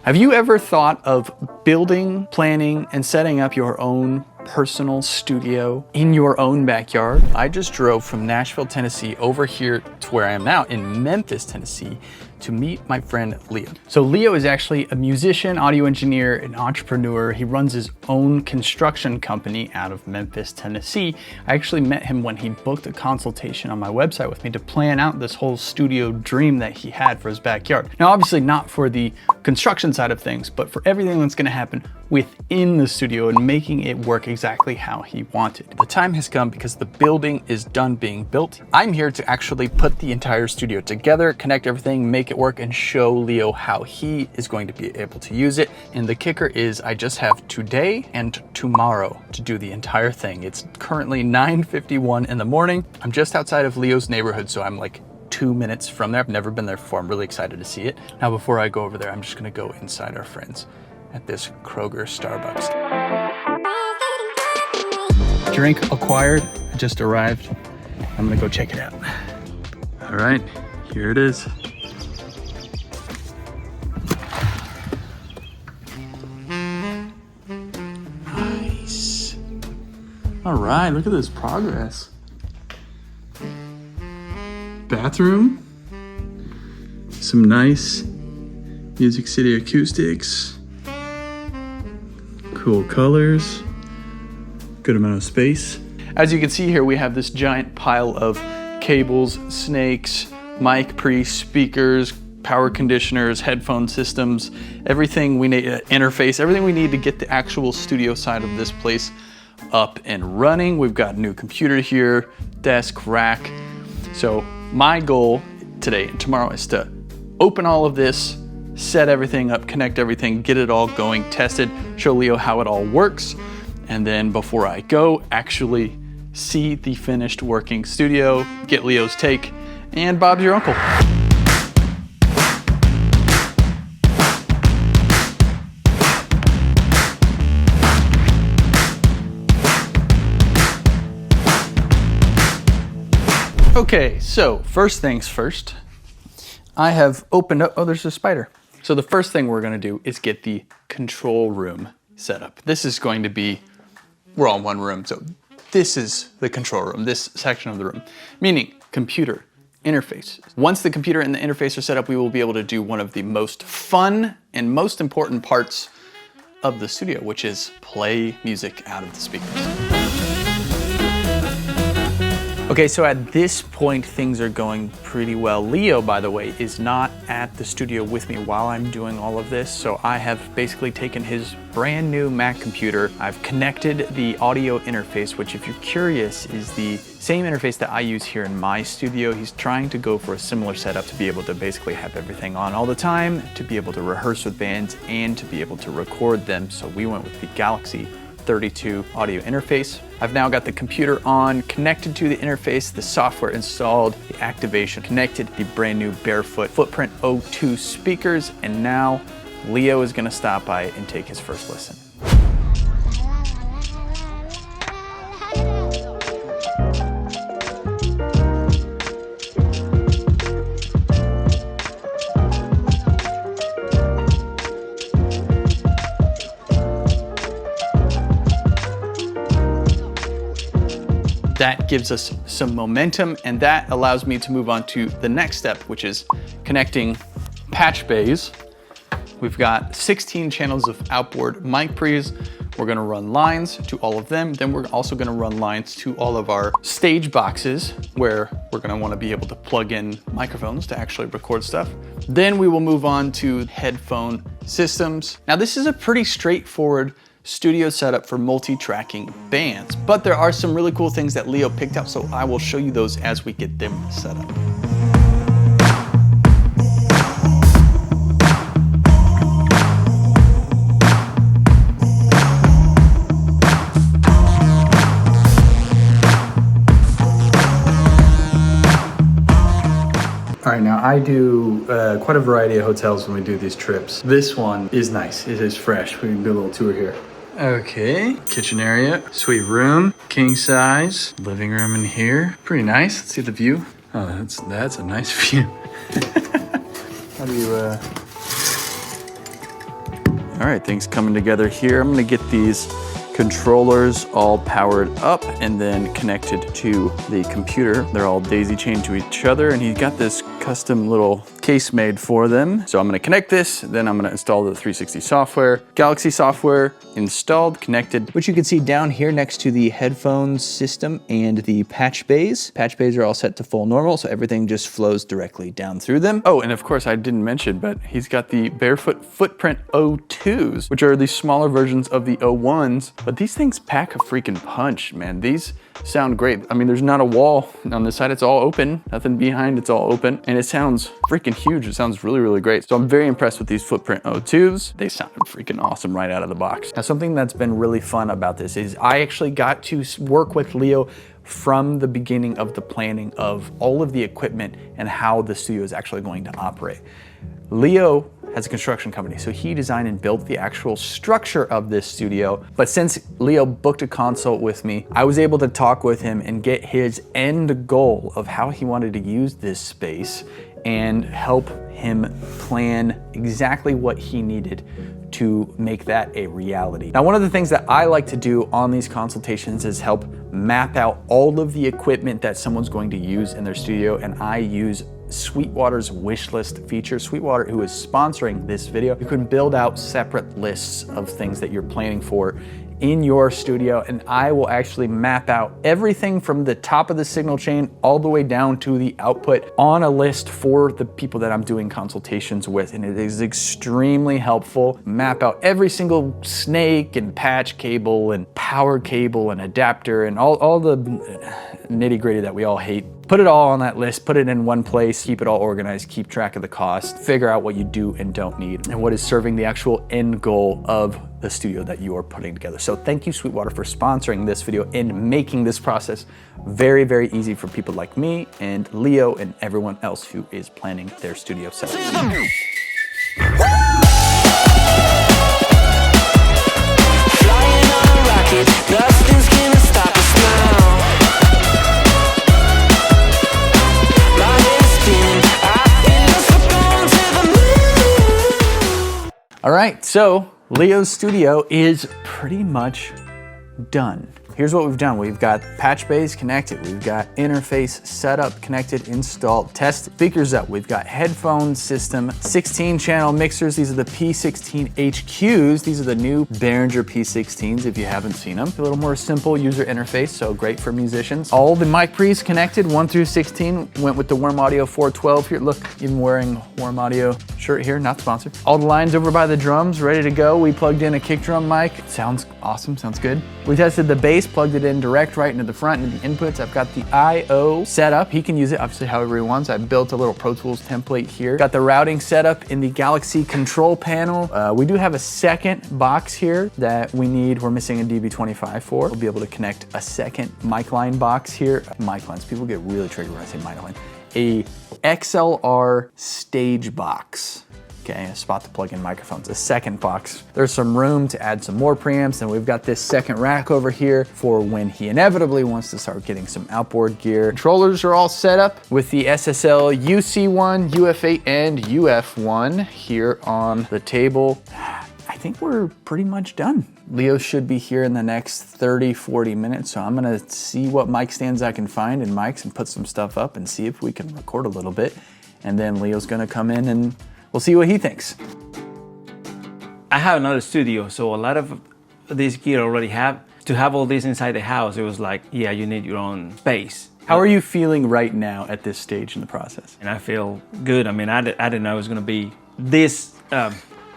Have you ever thought of building, planning, and setting up your own personal studio in your own backyard? I just drove from Nashville, Tennessee over here to where I am now in Memphis, Tennessee to meet my friend Leo. So Leo is actually a musician, audio engineer, and entrepreneur. He runs his own construction company out of Memphis, Tennessee. I actually met him when he booked a consultation on my website with me to plan out this whole studio dream that he had for his backyard. Now, obviously not for the construction side of things, but for everything that's gonna happen within the studio and making it work exactly how he wanted. The time has come because the building is done being built. I'm here to actually put the entire studio together, connect everything, make it work, and show Leo how he is going to be able to use it. And the kicker is I just have today and tomorrow to do the entire thing. It's currently 9:51 in the morning. I'm just outside of Leo's neighborhood, so I'm like 2 minutes from there. I've never been there before. I'm really excited to see it. Now, before I go over there, I'm just gonna go inside our friends at this Kroger Starbucks. Drink acquired, I just arrived. I'm gonna go check it out. All right, here it is. Nice. All right, look at this progress. Bathroom, some nice Music City acoustics, cool colors, good amount of space. As you can see here, we have this giant pile of cables, snakes, mic pre, speakers, power conditioners, headphone systems, everything we need, interface, everything we need to get the actual studio side of this place up and running. We've got a new computer here, desk, rack. So my goal today and tomorrow is to open all of this, set everything up, connect everything, get it all going, tested, show Leo how it all works. And then before I go, actually see the finished working studio, get Leo's take, and Bob's your uncle. Okay, so first things first, I have opened up, oh, there's a spider. So the first thing we're gonna do is get the control room set up. This is going to be, we're all in one room, so this is the control room, this section of the room, meaning computer, interface. Once the computer and the interface are set up, we will be able to do one of the most fun and most important parts of the studio, which is play music out of the speakers. Okay, so at this point, things are going pretty well. Leo, by the way, is not at the studio with me while I'm doing all of this. So I have basically taken his brand new Mac computer. I've connected the audio interface, which if you're curious, is the same interface that I use here in my studio. He's trying to go for a similar setup to be able to basically have everything on all the time, to be able to rehearse with bands, and to be able to record them. So we went with the Galaxy 32 audio interface. I've now got the computer on, connected to the interface, the software installed, the activation connected, the brand new Barefoot Footprint O2 speakers, and now Leo is gonna stop by and take his first listen. That gives us some momentum, and that allows me to move on to the next step, which is connecting patch bays. We've got 16 channels of outboard mic pre's. We're gonna run lines to all of them. Then we're also gonna run lines to all of our stage boxes, where we're gonna wanna be able to plug in microphones to actually record stuff. Then we will move on to headphone systems. Now, this is a pretty straightforward studio setup for multi-tracking bands, but there are some really cool things that Leo picked up, so I will show you those as we get them set up. All right, now I do quite a variety of hotels when we do these trips. This one is nice, it is fresh. We can do a little tour here. Okay, kitchen area, sweet room, king size, living room in here. Pretty nice. Let's see the view. Oh, that's a nice view. How do you All right, things coming together here. I'm gonna get these controllers all powered up and then connected to the computer. They're all daisy chained to each other, and he's got this custom little case made for them. So I'm gonna connect this, then I'm gonna install the 360 software, Galaxy software installed, connected, which you can see down here next to the headphones system and the patch bays. Patch bays are all set to full normal, so everything just flows directly down through them. Oh, and of course I didn't mention, but he's got the Barefoot Footprint O2s, which are the smaller versions of the O1s. But these things pack a freaking punch, man. These sound great. I mean, there's not a wall on this side. It's all open, nothing behind, it's all open. And it sounds freaking huge. It sounds really, really great. So I'm very impressed with these Footprint O2s. They sounded freaking awesome right out of the box. Now, something that's been really fun about this is I actually got to work with Leo from the beginning of the planning of all of the equipment and how the studio is actually going to operate. Leo has a construction company, so he designed and built the actual structure of this studio. But since Leo booked a consult with me, I was able to talk with him and get his end goal of how he wanted to use this space and help him plan exactly what he needed to make that a reality. Now, one of the things that I like to do on these consultations is help map out all of the equipment that someone's going to use in their studio, and I use Sweetwater's wish list feature. Sweetwater, who is sponsoring this video, you can build out separate lists of things that you're planning for in your studio, and I will actually map out everything from the top of the signal chain all the way down to the output on a list for the people that I'm doing consultations with, and it is extremely helpful. Map out every single snake and patch cable and power cable and adapter and all the nitty-gritty that we all hate. Put it all on that list, put it in one place, keep it all organized, keep track of the cost, figure out what you do and don't need, and what is serving the actual end goal of the studio that you are putting together. So thank you, Sweetwater, for sponsoring this video and making this process very, very easy for people like me and Leo and everyone else who is planning their studio setup. All right, so Leo's studio is pretty much done. Here's what we've done. We've got patch bays connected. We've got interface set up, connected, installed, test speakers up. We've got headphone system, 16 channel mixers. These are the P16 HQs. These are the new Behringer P16s if you haven't seen them. A little more simple user interface, so great for musicians. All the mic pre's connected, 1 through 16. Went with the Worm Audio 412 here. Look, even wearing Worm Audio shirt here, not sponsored. All the lines over by the drums, ready to go. We plugged in a kick drum mic. It sounds awesome, sounds good. We tested the bass, plugged it in direct right into the front, into the inputs. I've got the I/O set up. He can use it obviously however he wants. I built a little Pro Tools template here. Got the routing set up in the Galaxy control panel. We do have a second box here that we need. We're missing a DB25 for. We'll be able to connect a second mic line box here. Mic lines, people get really triggered when I say mic line. A XLR stage box. Okay, a spot to plug in microphones, a second box. There's some room to add some more preamps, and we've got this second rack over here for when he inevitably wants to start getting some outboard gear. Controllers are all set up with the SSL UC1, UF8, and UF1 here on the table. I think we're pretty much done. Leo should be here in the next 30, 40 minutes, so I'm gonna see what mic stands I can find and mics and put some stuff up and see if we can record a little bit. And then Leo's gonna come in and we'll see what he thinks. I have another studio, so a lot of this gear already have. To have all this inside the house, it was like, yeah, you need your own space. How are you feeling right now at this stage in the process? And I feel good. I mean, I didn't know it was gonna be this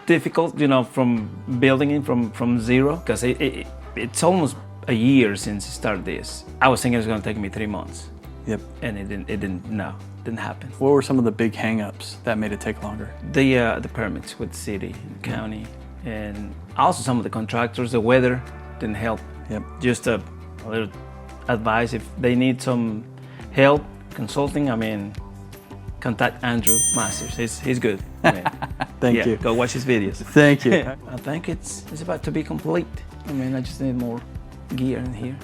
difficult, you know, from building it from zero, because it's almost a year since I started this. I was thinking it was gonna take me 3 months. Yep. And it didn't happen. What were some of the big hang-ups that made it take longer? The permits with the city and county, and also some of the contractors. The weather didn't help. Yep. Just a little advice, if they need some help consulting, I mean, contact Andrew Masters. He's good. I mean, Thank you. Go watch his videos. Thank you. I think it's about to be complete. I mean, I just need more gear in here.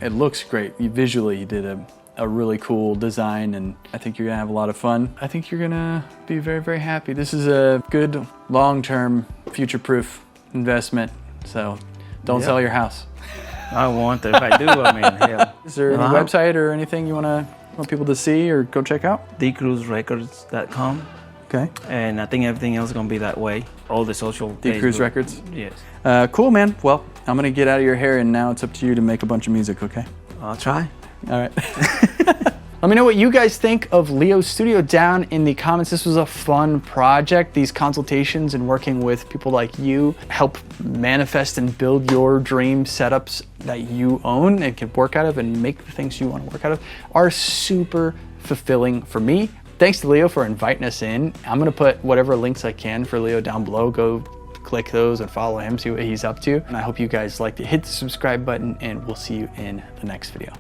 It looks great. Visually, you did a a really cool design, and I think you're gonna have a lot of fun. I think you're gonna be very, very happy. This is a good long-term, future-proof investment, so don't sell your house. I want it. If I do, I mean, hell. Is there any website or anything you want people to see or go check out? dcruzrecords.com. Okay. And I think everything else is gonna be that way. All the social. Cruise Records? Yes. Cool, man. Well, I'm gonna get out of your hair, and now it's up to you to make a bunch of music, okay? I'll try. All right. Let me know what you guys think of Leo's studio down in the comments. This was a fun project. These consultations and working with people like you help manifest and build your dream setups that you own and can work out of and make the things you want to work out of are super fulfilling for me. Thanks to Leo for inviting us in. I'm gonna put whatever links I can for Leo down below. Go click those and follow him, see what he's up to. And I hope you guys like to hit the subscribe button, and we'll see you in the next video.